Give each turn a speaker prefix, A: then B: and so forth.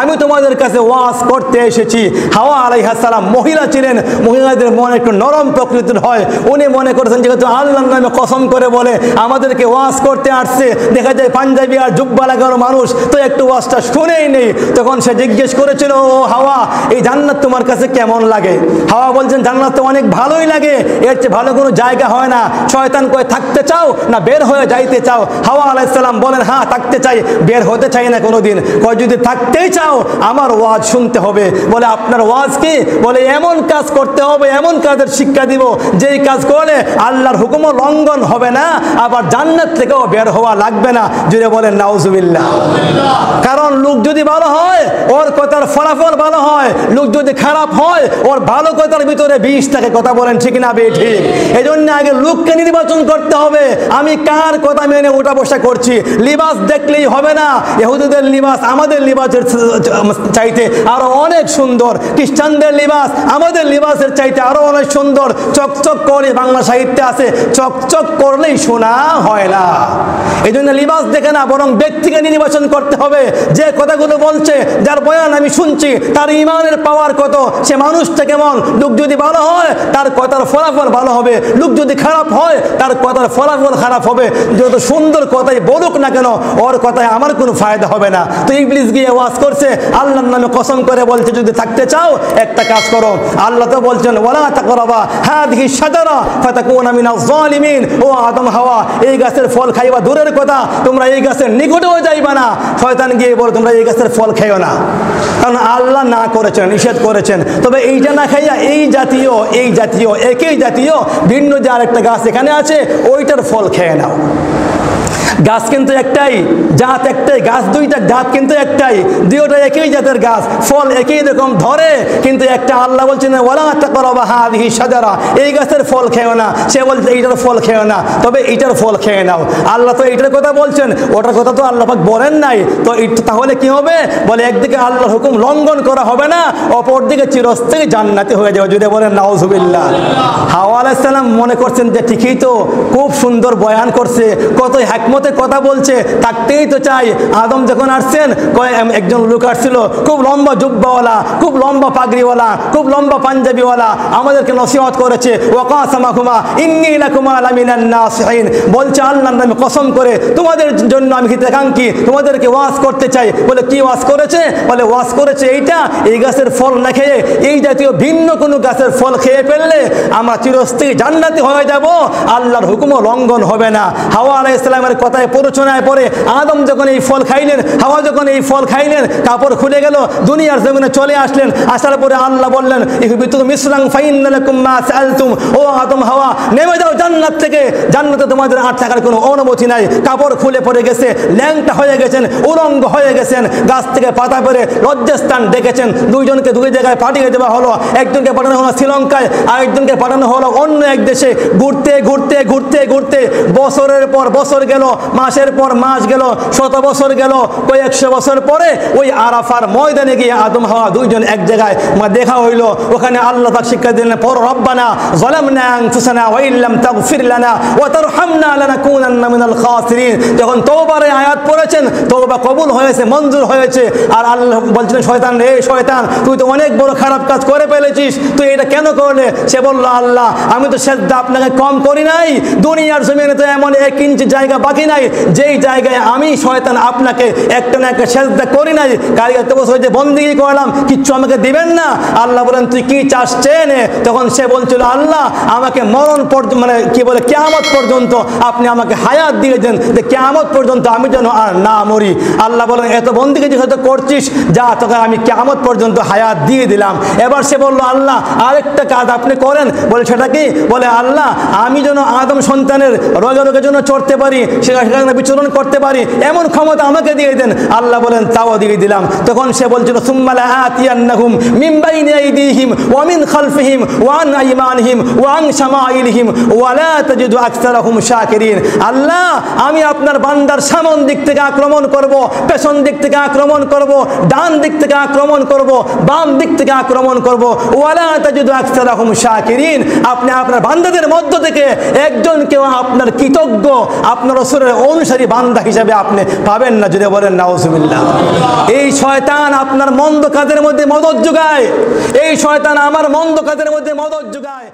A: আমি তোমাদের কাছে ওয়াজ করতে এসেছি। হাওয়া আলাইহিস সালাম মহিলা ছিলেন, মহিলাদের মন একটু নরম প্রকৃতির হয়। উনি মনে করেছেন যেহেতু আল্লাহর নামে কসম করে বলে আমাদেরকে ওয়াজ করতে আসছে, দেখা যায় পাঞ্জাবি আর জুব্বা লাগানো মানুষ, তো একটু ওয়াজটা শুনেই নেই। তখন সে জিজ্ঞেস করেছিল, ও হাওয়া, এই জান্নাত তোমার কাছে কেমন লাগে? হাওয়া বলছেন, জান্নাত তো অনেক ভালোই লাগে, এর চেয়ে ভালো কোনো জায়গা হয় না। শয়তান কয়ে থাকতে চাও না বের হয়ে যাইতে চাও? হাওয়া আলাইহিস সালাম বলেন, হ্যাঁ থাকতে চাই, বের হতে চাই না কোনোদিন। কয় যদি থাকতেই চাও আমার ওয়াজ শুনতে হবে। বলে আপনার ওয়াজ কি? বলে এমন কাজ করতে হবে, এমন কাজের শিক্ষা দিব যেই কাজ করলে আল্লাহর হুকুমও লঙ্ঘন হবে না, আবার জান্নাত থেকেও বের হওয়া লাগবে না। জুড়ে বলেন নাউজুবিল্লাহ। কারণ লোক যদি ভালো হয় ওর কথার ফলাফল ভালো হয়, লোক যদি খারাপ হয় ওর ভালো কথার ভিতরে বিষ থাকে। কথা বলেন ঠিক না বে ঠিক? এই জন্য আগে লোককে নির্বাচন করতে হবে, আমি কার কথা মেনে উঠা বসা করছি। লিবাস দেখলেই হবে না, ইহুদিদের লিবাস আমাদের লিবাসের চাইতে আরো অনেক সুন্দর, খ্রিস্টানদের লিবাস আমাদের লিবাসের চাইতে আরো অনেক সুন্দর। চকচক করে বাংলা সাহিত্যে আছে, চকচক করলেই শোনা হয় না। এই জন্য লিবাস দেখে না, বরং ব্যক্তিকে নির্বাচন করতে হবে। যে কথাগুলো বলছে, যার বয়ান আমি শুনছি, তার ইমানের পাওয়ার কত, সে মানুষটা কেমন। লোক যদি ভালো হয় তার কথার ফলাফল ভালো হবে, লোক যদি খারাপ হয় তার কথার ফলাফল খারাপ হবে। যত সুন্দর কথাই বলুক না কেন, ওর কথায় আমার কোনো ফায়দা হবে না। তো ইবলিস গিয়ে ওয়াজ করছে, আল্লাহর নামে কসম করে বলছে যদি থাকতে চাও একটা কাজ করো। আল্লাহ তো বলছেন, ওয়ালা তাকরাবা হাযিহি শাজারা ফাতাকুনা মিনাজ জালিমিন। ও আদম হাওয়া, এই গাছের ফল খাইবা দূরের কথা, তোমরা এই গাছের নিকটেও যাইবা না। শয়তান গিয়ে বলে তোমরা এই গাছের ফল খাইও না, কারণ আল্লাহ না করেছেন, নিষেধ করেছেন। তবে এইটা না খাইয়া এই জাতীয় একই জাতীয় ভিন্ন যে আরেকটা গাছ এখানে আছে ওইটার ফল খেয়ে নাও। গাছ কিন্তু একটাই, জাত একটাই, গাছ দুইটা, জাত কিন্তু একটাই, দুইটা একই জাতের গাছ, ফল একই রকম ধরে, কিন্তু একটা আল্লাহ বলছেন ওয়ালা তাকরাবা হাযিহি শাজারা, এই গাছের ফল খেও না। সে বলছে এইটার ফল খেও না, তবে এইটার ফল খেয়ে নাও। আল্লাহ তো এইটার কথা বলছেন, ওটার কথা তো আল্লাহ পাক বলেন নাই। তো তাহলে কি হবে? বলে একদিকে আল্লাহর হুকুম লঙ্ঘন করা হবে না, অপরদিকে চিরস্থায়ী জান্নাতি হয়ে যাবে। যদি বলেন নাউজুবিল্লাহ। হাওয়া আলাইহিস সালাম মনে করছেন যে ঠিকই তো, খুব সুন্দর বয়ান করছে, কতই হিকমত কথা বলছে, থাকতেই তো চাই। আদম যখন আসছেন, একজন লোক আসছিল খুব লম্বা জুব্বাওয়ালা, খুব লম্বা পাগড়িওয়ালা, খুব লম্বা পাঞ্জাবিওয়ালা, আমাদেরকে নসিহত করেছে, ওয়াকাসামাকুমা ইন্নী লাকুমা লামিনান নাসিহিন। বলছে আল্লাহর নামে কসম করে তোমাদের জন্য আমি হিতাকাঙ্ক্ষী, তোমাদেরকে ওয়াজ করতে চাই। বলে কি ওয়াজ করেছে? বলে ওয়াজ করেছে এইটা, এই গাছের ফল না খেয়ে এই জাতীয় ভিন্ন কোনো গাছের ফল খেয়ে ফেললে আমরা চিরস্থায়ী জান্নাতি হয়ে যাব, আল্লাহর হুকুমও লঙ্ঘন হবে না। হাওয়া আলাইহিস সালামের কথায় প্ররোচনায় পড়ে আদম যখন এই ফল খাইলেন, হাওয়া যখন এই ফল খাইলেন, কাপড় খুলে গেল, দুনিয়ার জমিনে চলে আসলেন। আসার পরে আল্লাহ বললেন, ইহবিতু মিসরান ফাইন্না লাকুম মা সাআলতুম। ও আদম হাওয়া, নেমে যাও জান্নাত থেকে, জান্নাতে তোমাদের আর থাকার কোনো অনুমতি নাই। কাপড় খুলে পড়ে গেছে, ল্যাংটা হয়ে গেছেন, উলঙ্গ হয়ে গেছেন, গাছ থেকে পাতা পরে লজ্জাস্থান ডেকেছেন। দুইজনকে দুই জায়গায় পাঠিয়ে দেওয়া হলো, একজনকে পাঠানো হলো শ্রীলঙ্কায়, আরেকজনকে পাঠানো হলো অন্য এক দেশে। ঘুরতে ঘুরতে ঘুরতে ঘুরতে বছরের পর বছর গেল, মাসের পর মাস গেল, 100 বছর গেল, কয়েকশো বছর পরে ওই আরাফার ময়দানে গিয়ে আদম হাওয়া দুইজন এক জায়গায় দেখা হইল। ওখানে আল্লাহ পাক শিক্ষা দিলেন, পর রব্বানা যালামনা আনফুসানা ওয়া ইল্লাম তাগফির লানা ওয়া তারহামনা লানাকুনান্না মিনাল খাসিরিন। যখন তওবার আয়াত পড়েছেন, তওবা কবুল হয়েছে, মঞ্জুর হয়েছে। আর আল্লাহ বলছেন, শয়তান রে শয়তান, তুই তো অনেক বড় খারাপ কাজ করে ফেলেছিস, তুই এটা কেন করলে? সে বলল, আল্লাহ আমি তো সেজদা আপনাকে কম করি নাই, দুনিয়ার জমিনে তো এমন 1 ইঞ্চি জায়গা বাকি নাই যেই জায়গায় আমি শয়তান আপনাকে একটা না একটা সেজদা করি নাই। কারিগর বছর যে বন্দিগি করলাম, কিচ্ছু আমাকে দিবেন না? আল্লাহ বলেন, তুই কি চাস চেয়ে নে। তখন সে বলছিল, আল্লাহ আমাকে মরণ পর্যন্ত, মানে কি বলে, কিয়ামত পর্যন্ত আপনি আমাকে হায়াত দিয়ে দেন, যে কিয়ামত পর্যন্ত আমি যেন আর না মরি। আল্লাহ বলেন, এত বন্দিগি যেহেতু করছিস, যা তোকে আমি কিয়ামত পর্যন্ত হায়াত দিয়ে দিলাম। এবার সে বলল, আল্লাহ আরেকটা কাজ আপনি করেন। বলে সেটা কি? বলে আল্লাহ আমি যেন আদম সন্তানের রোগে রোগে যেন চড়তে পারি, সেখানে বিচরণ করতে পারি, এমন ক্ষমতা আমাকে দিয়ে দেন। আল্লাহ বলেন, তাও দিয়ে দিলাম। তখন সে বলছিল, সুম্মা লাআতিয়ান্নাহুম মিন বাইনি আইদিহিম ওয়া মিন খালফিহিম ওয়া আন আইমানিহিম ওয়া আন শামাইলিহিম ওয়া লা তাজিদু আকসারাহুম শাকিরিন। আল্লাহ আমি আপনার বান্দার সামন দিক থেকে আক্রমণ করব, পেছন দিক থেকে আক্রমণ করব, ডান দিক থেকে আক্রমণ করব, বাম দিক থেকে আক্রমণ করব। ওয়া লা তাজিদু আকসারাহুম শাকিরিন। আপনি আপনার বান্দাদের মধ্য থেকে একজনকেও আপনার কৃতজ্ঞ, আপনার রাসূলের রসুলের অনুসারী বান্দা হিসাবে আপনি পাবেন না, যদি বলেন নাউজুবিল্লাহ। এই শয়তান আপনার মন্দ কাজের মধ্যে মদদ যোগায়, এই শয়তান আমার মন্দ কাজের মধ্যে মদদ যোগায়।